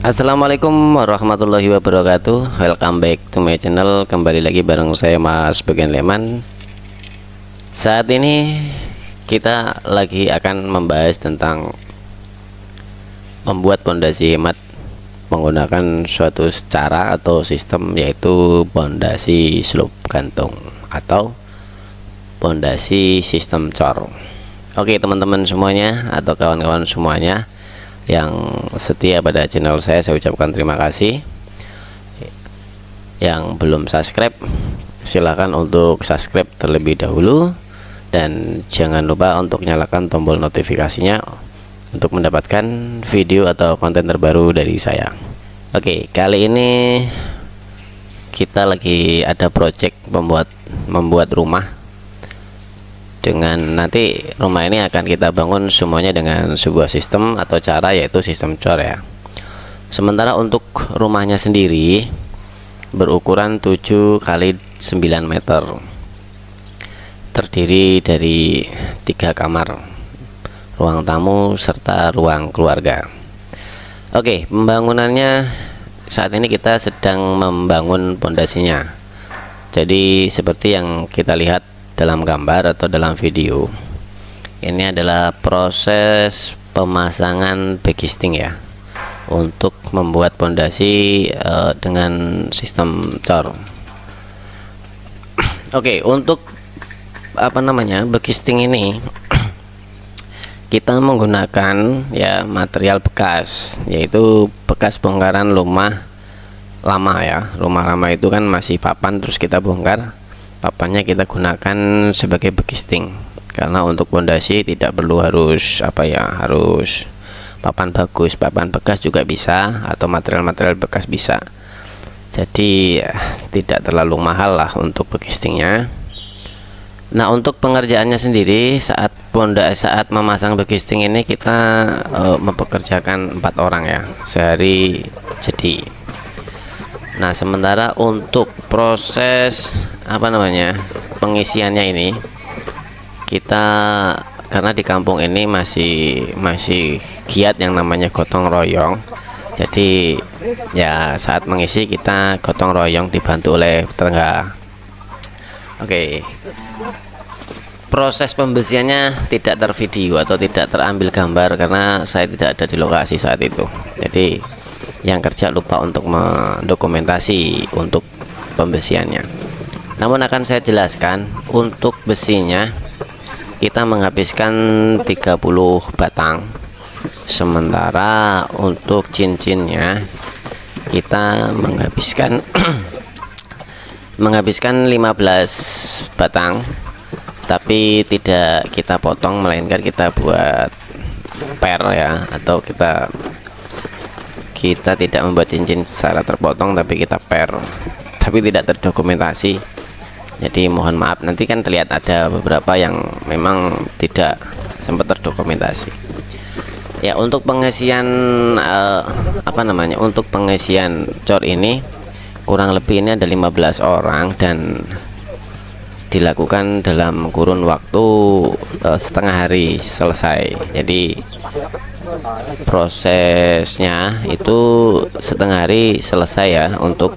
Assalamualaikum warahmatullahi wabarakatuh. Welcome back to my channel. Kembali lagi bareng saya Mas Begen Leman. Saat ini kita lagi akan membahas tentang membuat pondasi hemat menggunakan suatu cara atau sistem, yaitu pondasi slope gantung atau pondasi sistem cor. Oke teman-teman semuanya atau kawan-kawan semuanya yang setia pada channel saya ucapkan terima kasih. Yang belum subscribe, silahkan untuk subscribe terlebih dahulu, dan jangan lupa untuk nyalakan tombol notifikasinya untuk mendapatkan video atau konten terbaru dari saya. Oke, kali ini kita lagi ada project membuat rumah. Dengan nanti rumah ini akan kita bangun semuanya dengan sebuah sistem atau cara, yaitu sistem cor ya. Sementara untuk rumahnya sendiri berukuran 7 kali 9 meter, terdiri dari 3 kamar, ruang tamu serta ruang keluarga. Oke, pembangunannya saat ini kita sedang membangun pondasinya. Jadi seperti yang kita lihat dalam gambar atau dalam video, ini adalah proses pemasangan backing ya, untuk membuat pondasi dengan sistem cor. Oke, untuk backing ini kita menggunakan ya material bekas, yaitu bekas bongkaran rumah lama ya. Rumah lama itu kan masih papan, terus kita bongkar papannya, kita gunakan sebagai backing. Karena untuk pondasi tidak perlu harus harus papan bagus, papan bekas juga bisa, atau material-material bekas bisa. Jadi tidak terlalu mahal lah untuk backing-nya. Nah, untuk pengerjaannya sendiri saat memasang backing ini kita mempekerjakan 4 orang ya, sehari jadi. Nah, sementara untuk proses pengisiannya ini, kita karena di kampung ini masih giat yang namanya gotong royong. Jadi ya saat mengisi kita gotong royong dibantu oleh tetangga. Oke. Proses pembersihannya tidak tervideo atau tidak terambil gambar karena saya tidak ada di lokasi saat itu. Jadi yang kerja lupa untuk mendokumentasi untuk pembersihannya. Namun akan saya jelaskan. Untuk besinya kita menghabiskan 30 batang, sementara untuk cincinnya kita menghabiskan 15 batang, tapi tidak kita potong, melainkan kita buat per ya, atau kita tidak membuat cincin secara terpotong, tapi kita per, tapi tidak terdokumentasi. Jadi mohon maaf, nanti kan terlihat ada beberapa yang memang tidak sempat terdokumentasi ya. Untuk pengisian untuk pengisian cor ini kurang lebih ini ada 15 orang dan dilakukan dalam kurun waktu setengah hari selesai. Jadi prosesnya itu setengah hari selesai ya untuk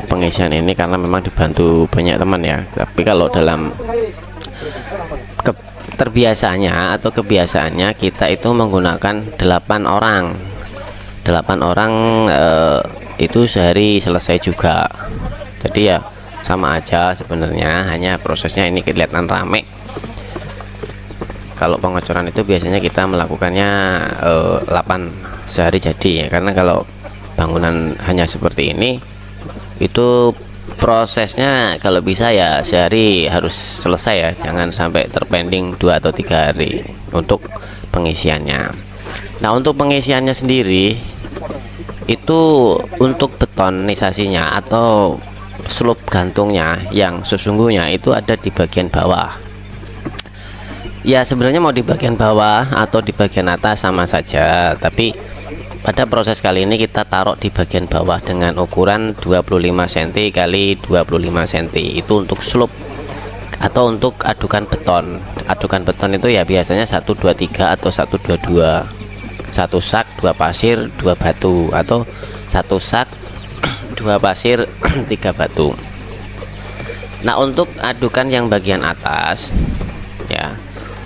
pengisian ini, karena memang dibantu banyak teman ya. Tapi kalau dalam kebiasaannya kita itu menggunakan 8 orang itu sehari selesai juga. Jadi ya sama aja sebenarnya, hanya prosesnya ini kelihatan rame. Kalau pengecoran itu biasanya kita melakukannya 8 sehari jadi ya, karena kalau bangunan hanya seperti ini itu prosesnya kalau bisa ya sehari harus selesai ya, jangan sampai terpending 2 atau 3 hari untuk pengisiannya. Nah, untuk pengisiannya sendiri itu untuk betonisasinya atau slope gantungnya yang sesungguhnya itu ada di bagian bawah ya. Sebenarnya mau di bagian bawah atau di bagian atas sama saja, tapi pada proses kali ini kita taruh di bagian bawah dengan ukuran 25 cm kali 25 cm. Itu untuk slope atau untuk adukan beton. Adukan beton itu ya biasanya 123 atau 122 1 sak 2 pasir 2 batu, atau 1 sak 2 pasir 3 batu. Nah, untuk adukan yang bagian atas ya,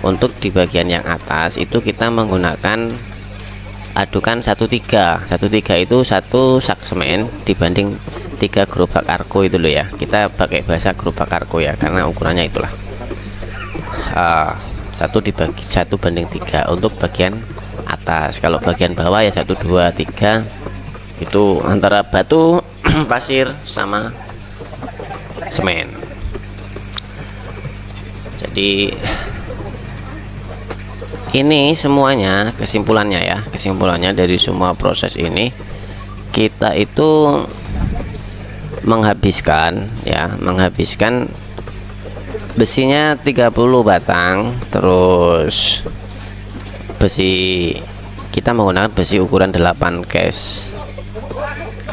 untuk di bagian yang atas itu kita menggunakan adukan 1/3. 1/3 itu 1 sak semen dibanding 3 gerobak arko itu loh ya. Kita pakai bahasa gerobak arko ya, karena ukurannya itulah 1 dibagi 1 banding 3 untuk bagian atas. Kalau bagian bawah ya 1 2 3 itu antara batu pasir sama semen. Jadi ini semuanya kesimpulannya dari semua proses ini, kita itu menghabiskan besinya 30 batang. Terus besi kita menggunakan besi ukuran 8 case,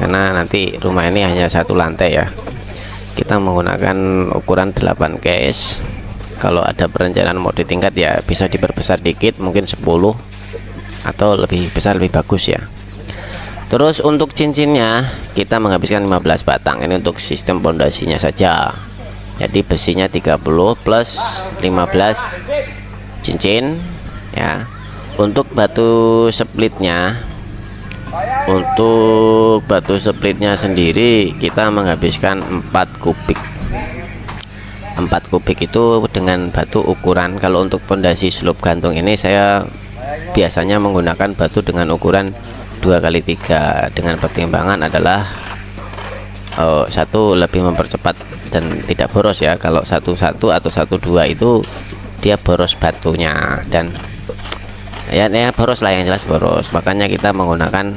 karena nanti rumah ini hanya 1 lantai ya. Kita menggunakan ukuran 8 case. Kalau ada perencanaan mau ditingkat ya bisa diperbesar dikit, mungkin 10 atau lebih besar lebih bagus ya. Terus untuk cincinnya kita menghabiskan 15 batang. Ini untuk sistem pondasinya saja. Jadi besinya 30 plus 15 cincin ya. Untuk batu splitnya sendiri kita menghabiskan 4 kubik. 4 kubik itu dengan batu ukuran, kalau untuk pondasi slope gantung ini saya biasanya menggunakan batu dengan ukuran 2x3 dengan pertimbangan adalah satu, lebih mempercepat dan tidak boros ya. Kalau 1-1 atau 1-2 itu dia boros batunya, dan ya boros lah, yang jelas boros. Makanya kita menggunakan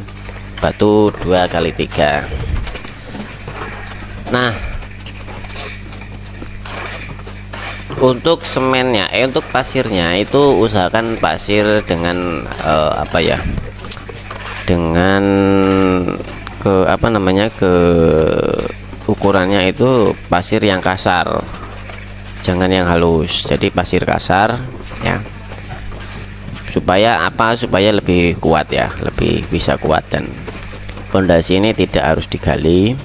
batu 2x3. Nah, untuk semennya untuk pasirnya itu usahakan pasir dengan dengan ke ukurannya itu pasir yang kasar, jangan yang halus. Jadi pasir kasar ya, supaya lebih kuat ya, lebih bisa kuat, dan pondasi ini tidak harus digali.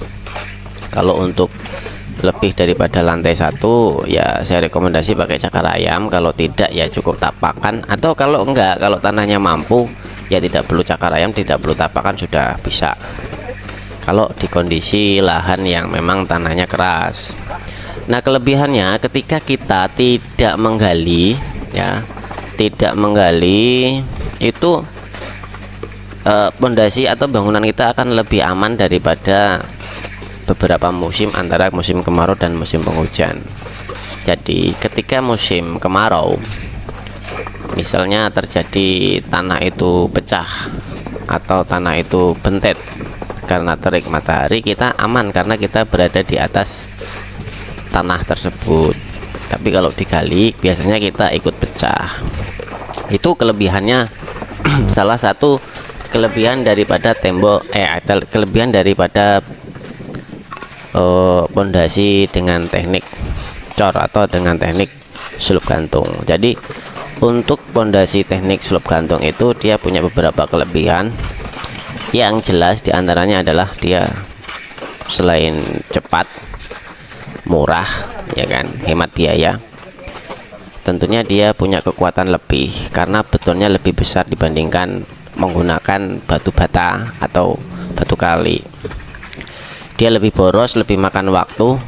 Kalau untuk lebih daripada lantai 1 ya saya rekomendasi pakai cakar ayam. Kalau tidak ya cukup tapakan, atau kalau tanahnya mampu ya tidak perlu cakar ayam, tidak perlu tapakan, sudah bisa kalau di kondisi lahan yang memang tanahnya keras. Nah, kelebihannya ketika kita tidak menggali itu pondasi atau bangunan kita akan lebih aman daripada beberapa musim, antara musim kemarau dan musim penghujan. Jadi ketika musim kemarau, misalnya terjadi tanah itu pecah atau tanah itu bentet karena terik matahari, kita aman karena kita berada di atas tanah tersebut. Tapi kalau digali biasanya kita ikut pecah. Itu kelebihannya salah satu kelebihan daripada kelebihan daripada pondasi dengan teknik cor atau dengan teknik slope gantung. Jadi untuk pondasi teknik slope gantung itu dia punya beberapa kelebihan. Yang jelas diantaranya adalah dia selain cepat, murah ya kan, hemat biaya, tentunya dia punya kekuatan lebih karena betonnya lebih besar dibandingkan menggunakan batu bata atau batu kali. Dia lebih boros, lebih makan waktu,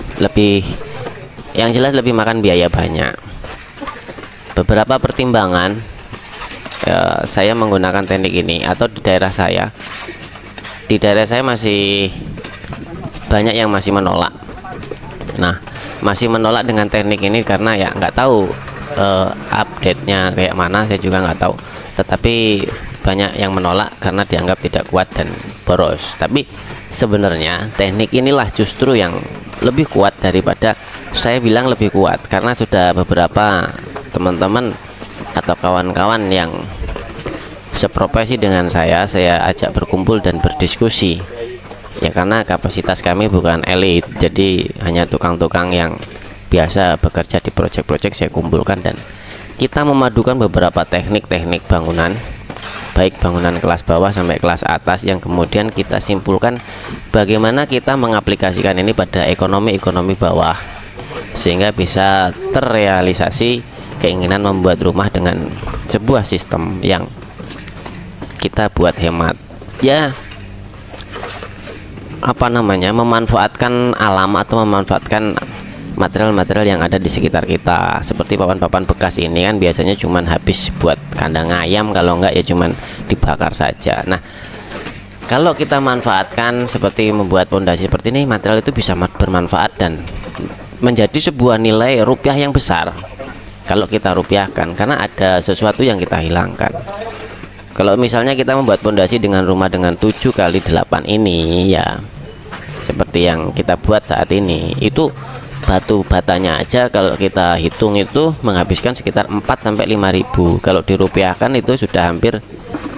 yang jelas lebih makan biaya banyak. Beberapa pertimbangan saya menggunakan teknik ini, atau di daerah saya masih banyak yang masih menolak. Nah, masih menolak dengan teknik ini karena ya nggak tahu update-nya kayak mana, saya juga nggak tahu. Tetapi banyak yang menolak karena dianggap tidak kuat dan boros. Tapi sebenarnya teknik inilah justru yang lebih kuat daripada, saya bilang lebih kuat karena sudah beberapa teman-teman atau kawan-kawan yang seprofesi dengan saya ajak berkumpul dan berdiskusi ya, karena kapasitas kami bukan elit, jadi hanya tukang-tukang yang biasa bekerja di proyek-proyek saya kumpulkan, dan kita memadukan beberapa teknik-teknik bangunan baik bangunan kelas bawah sampai kelas atas, yang kemudian kita simpulkan bagaimana kita mengaplikasikan ini pada ekonomi bawah sehingga bisa terrealisasi keinginan membuat rumah dengan sebuah sistem yang kita buat hemat, ya apa namanya, memanfaatkan alam atau memanfaatkan material-material yang ada di sekitar kita. Seperti papan-papan bekas ini kan biasanya cuman habis buat kandang ayam, kalau enggak ya cuman dibakar saja. Nah, kalau kita manfaatkan seperti membuat pondasi seperti ini, material itu bisa bermanfaat dan menjadi sebuah nilai rupiah yang besar kalau kita rupiahkan, karena ada sesuatu yang kita hilangkan. Kalau misalnya kita membuat pondasi dengan rumah dengan 7 kali 8 ini, ya seperti yang kita buat saat ini, itu batu batanya aja kalau kita hitung itu menghabiskan sekitar 4 sampai 5.000. Kalau dirupiahkan itu sudah hampir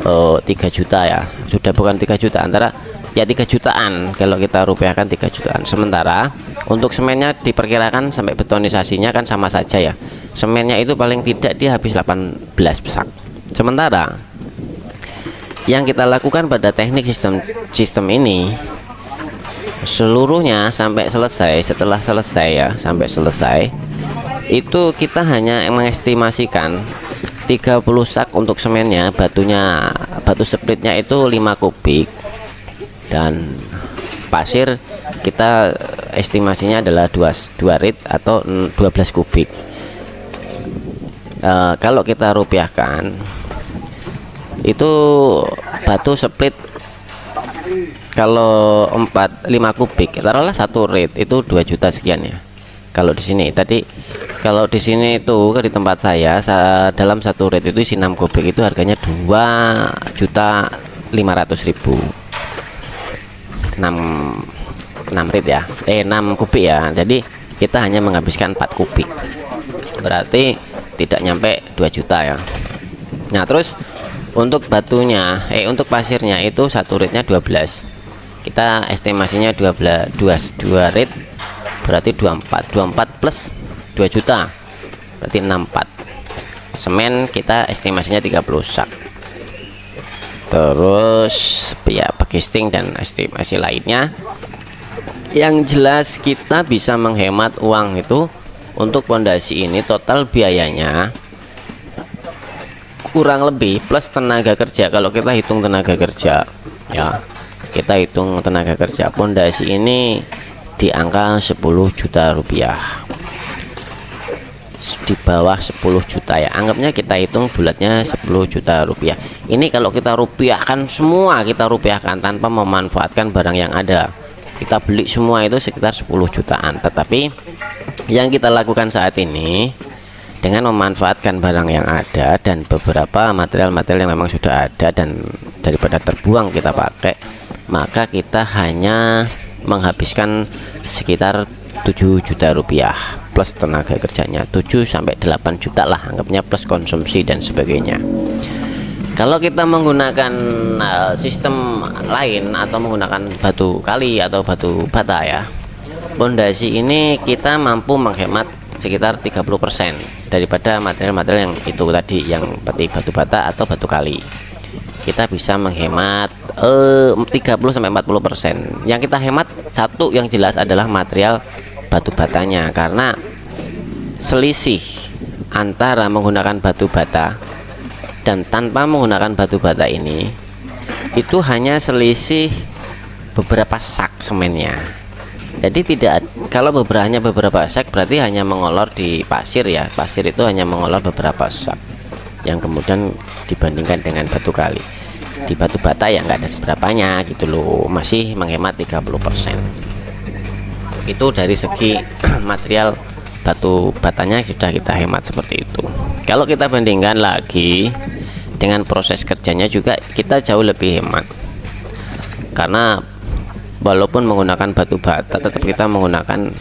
3 juta ya. Sudah bukan 3 juta, antara ya 3 jutaan kalau kita rupiahkan 3 jutaan. Sementara untuk semennya diperkirakan sampai betonisasinya kan sama saja ya. Semennya itu paling tidak dia habis 18 pesak. Sementara yang kita lakukan pada teknik sistem ini seluruhnya sampai selesai, setelah selesai ya, sampai selesai itu kita hanya mengestimasikan 30 sak untuk semennya, batu splitnya itu 5 kubik, dan pasir kita estimasinya adalah 2 rit atau 12 kubik. Kalau kita rupiahkan itu batu split kalau 5 kubik taruhlah 1 rit itu 2 juta sekian ya. Kalau di sini tadi, kalau di sini itu di tempat saya dalam 1 rit itu isi 6 kubik itu harganya 2.500.000. 6 rit ya, 6 kubik ya. Jadi kita hanya menghabiskan 4 kubik, berarti tidak nyampe 2 juta ya. Nah, terus untuk batunya untuk pasirnya itu 1 ritnya 12, kita estimasinya 2 rit berarti 24 plus 2 juta berarti 64. Semen kita estimasinya 30 sak. Terus ya packaging dan estimasi lainnya, yang jelas kita bisa menghemat uang itu. Untuk pondasi ini total biayanya kurang lebih plus tenaga kerja. Kalau kita hitung tenaga kerja ya, kita hitung tenaga kerja pondasi ini di angka 10 juta rupiah, di bawah 10 juta ya, anggapnya kita hitung bulatnya 10 juta rupiah. Ini kalau kita rupiahkan semua, kita rupiahkan tanpa memanfaatkan barang yang ada, kita beli semua itu sekitar 10 jutaan. Tetapi yang kita lakukan saat ini dengan memanfaatkan barang yang ada dan beberapa material-material yang memang sudah ada, dan daripada terbuang kita pakai, maka kita hanya menghabiskan sekitar 7 juta rupiah plus tenaga kerjanya, 7 sampai 8 juta lah anggapnya, plus konsumsi dan sebagainya. Kalau kita menggunakan sistem lain atau menggunakan batu kali atau batu bata ya, pondasi ini kita mampu menghemat sekitar 30% daripada material-material yang itu tadi, yang seperti batu bata atau batu kali. Kita bisa menghemat 30 sampai 40%. Yang kita hemat satu yang jelas adalah material batu batanya, karena selisih antara menggunakan batu bata dan tanpa menggunakan batu bata ini itu hanya selisih beberapa sak semennya. Jadi tidak, kalau beberapa sak berarti hanya mengolor di pasir ya, pasir itu hanya mengolor beberapa sak yang kemudian dibandingkan dengan batu kali. Di batu bata ya nggak ada seberapanya gitu loh, masih menghemat 30%. Itu dari segi material batu batanya sudah kita hemat seperti itu. Kalau kita bandingkan lagi dengan proses kerjanya juga kita jauh lebih hemat, karena walaupun menggunakan batu bata tetap kita menggunakan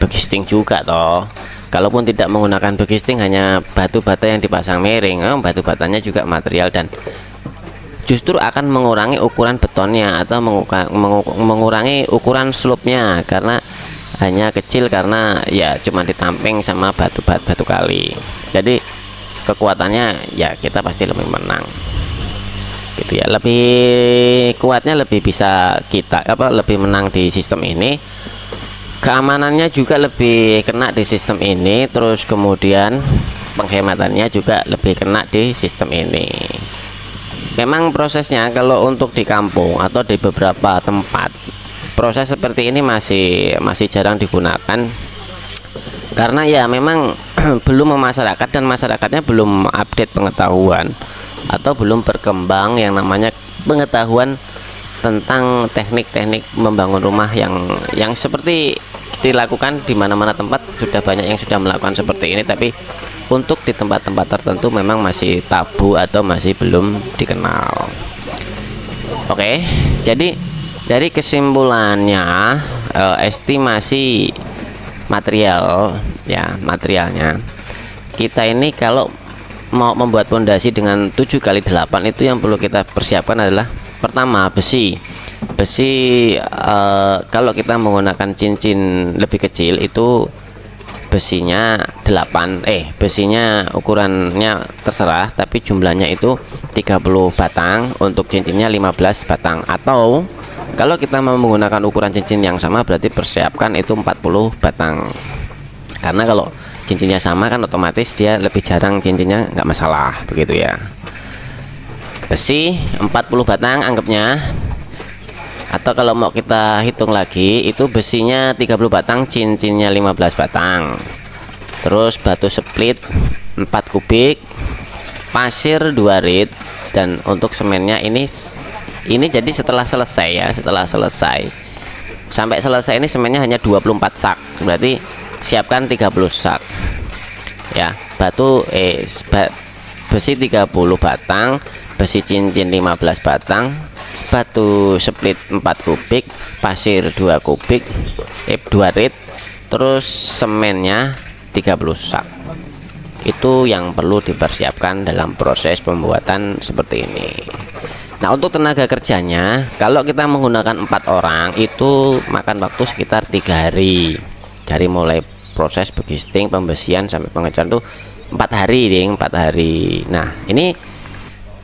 begisting juga toh. Kalaupun tidak menggunakan begisting, hanya batu bata yang dipasang miring, batu batanya juga material dan justru akan mengurangi ukuran betonnya atau mengurangi ukuran slope-nya, karena hanya kecil karena ya cuma ditamping sama batu kali. Jadi kekuatannya ya kita pasti lebih menang. gitu ya. Lebih kuatnya, lebih bisa kita lebih menang di sistem ini, keamanannya juga lebih kena di sistem ini, terus kemudian penghematannya juga lebih kena di sistem ini. Memang prosesnya kalau untuk di kampung atau di beberapa tempat, proses seperti ini masih jarang digunakan, karena ya memang belum memasyarakat dan masyarakatnya belum update pengetahuan atau belum berkembang yang namanya pengetahuan tentang teknik-teknik membangun rumah yang seperti dilakukan di mana-mana tempat. Sudah banyak yang sudah melakukan seperti ini, tapi untuk di tempat-tempat tertentu memang masih tabu atau masih belum dikenal. Oke, jadi dari kesimpulannya, estimasi material ya, materialnya kita ini kalau mau membuat pondasi dengan 7x8 itu yang perlu kita persiapkan adalah pertama besi. Kalau kita menggunakan cincin lebih kecil itu besinya besinya ukurannya terserah, tapi jumlahnya itu 30 batang, untuk cincinnya 15 batang. Atau kalau kita mau menggunakan ukuran cincin yang sama, berarti persiapkan itu 40 batang, karena kalau cincinnya sama kan otomatis dia lebih jarang cincinnya, nggak masalah begitu ya. Besi 40 batang anggapnya, atau kalau mau kita hitung lagi itu besinya 30 batang, cincinnya 15 batang, terus batu split 4 kubik, pasir 2 rit, dan untuk semennya ini jadi setelah selesai ya, sampai selesai ini semennya hanya 24 sak, berarti siapkan 30 sak ya. Besi 30 batang, besi cincin 15 batang, batu split 4 kubik, pasir 2 kubik, 2 rit, terus semennya 30 sak. Itu yang perlu dipersiapkan dalam proses pembuatan seperti ini. Nah, untuk tenaga kerjanya, kalau kita menggunakan 4 orang itu makan waktu sekitar 3 hari, dari mulai proses begisting, pembesian sampai pengecatan tuh 4 hari ding, 4 hari. Nah, ini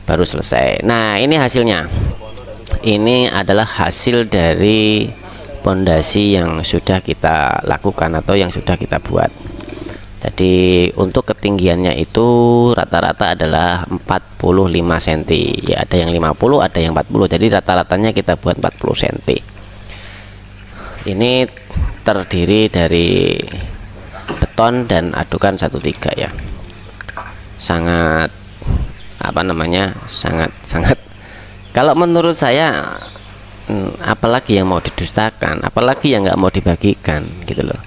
baru selesai. Nah, ini hasilnya. Ini adalah hasil dari pondasi yang sudah kita lakukan atau yang sudah kita buat. Jadi untuk ketinggiannya itu rata-rata adalah 45 cm ya, ada yang 50, ada yang 40, jadi rata-ratanya kita buat 40 cm. Ini terdiri dari beton dan adukan 1/3 ya. Sangat sangat kalau menurut saya, apalagi yang mau didustakan, apalagi yang nggak mau dibagikan gitu loh.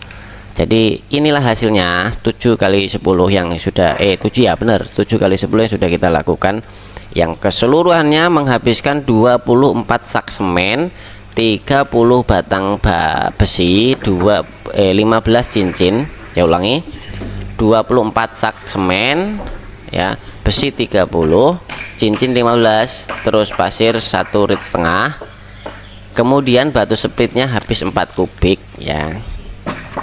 Jadi inilah hasilnya 7x10 yang sudah 7 ya benar, 7x10 yang sudah kita lakukan, yang keseluruhannya menghabiskan 24 sak semen, 30 batang besi, 15 cincin ya, ulangi, 24 sak semen ya, besi 30, cincin 15, terus pasir 1,5 rit, kemudian batu splitnya habis 4 kubik ya.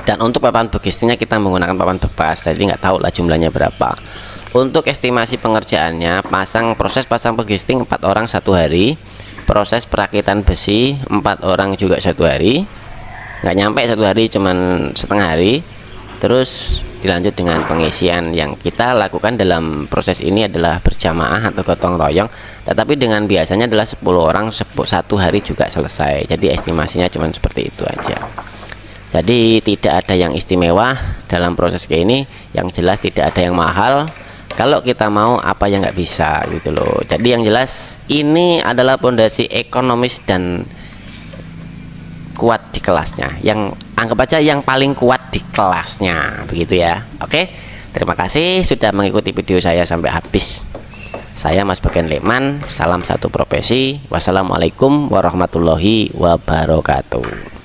Dan untuk papan begistingnya kita menggunakan papan bepas, jadi nggak tahu lah jumlahnya berapa. Untuk estimasi pengerjaannya, proses pasang begisting 4 orang 1 hari, proses perakitan besi 4 orang juga 1 hari, nggak nyampe 1 hari, cuman setengah hari. Terus dilanjut dengan pengisian. Yang kita lakukan dalam proses ini adalah berjamaah atau gotong royong, tetapi dengan biasanya adalah 10 orang 1 hari juga selesai. Jadi estimasinya cuma seperti itu aja. Jadi tidak ada yang istimewa dalam proses kayak ini, yang jelas tidak ada yang mahal. Kalau kita mau apa yang nggak bisa gitu loh. Jadi yang jelas ini adalah pondasi ekonomis dan kuat di kelasnya, yang anggap aja yang paling kuat di kelasnya begitu ya. Oke, terima kasih sudah mengikuti video saya sampai habis. Saya Mas Bagian Lekman, salam satu profesi. Wassalamualaikum warahmatullahi wabarakatuh.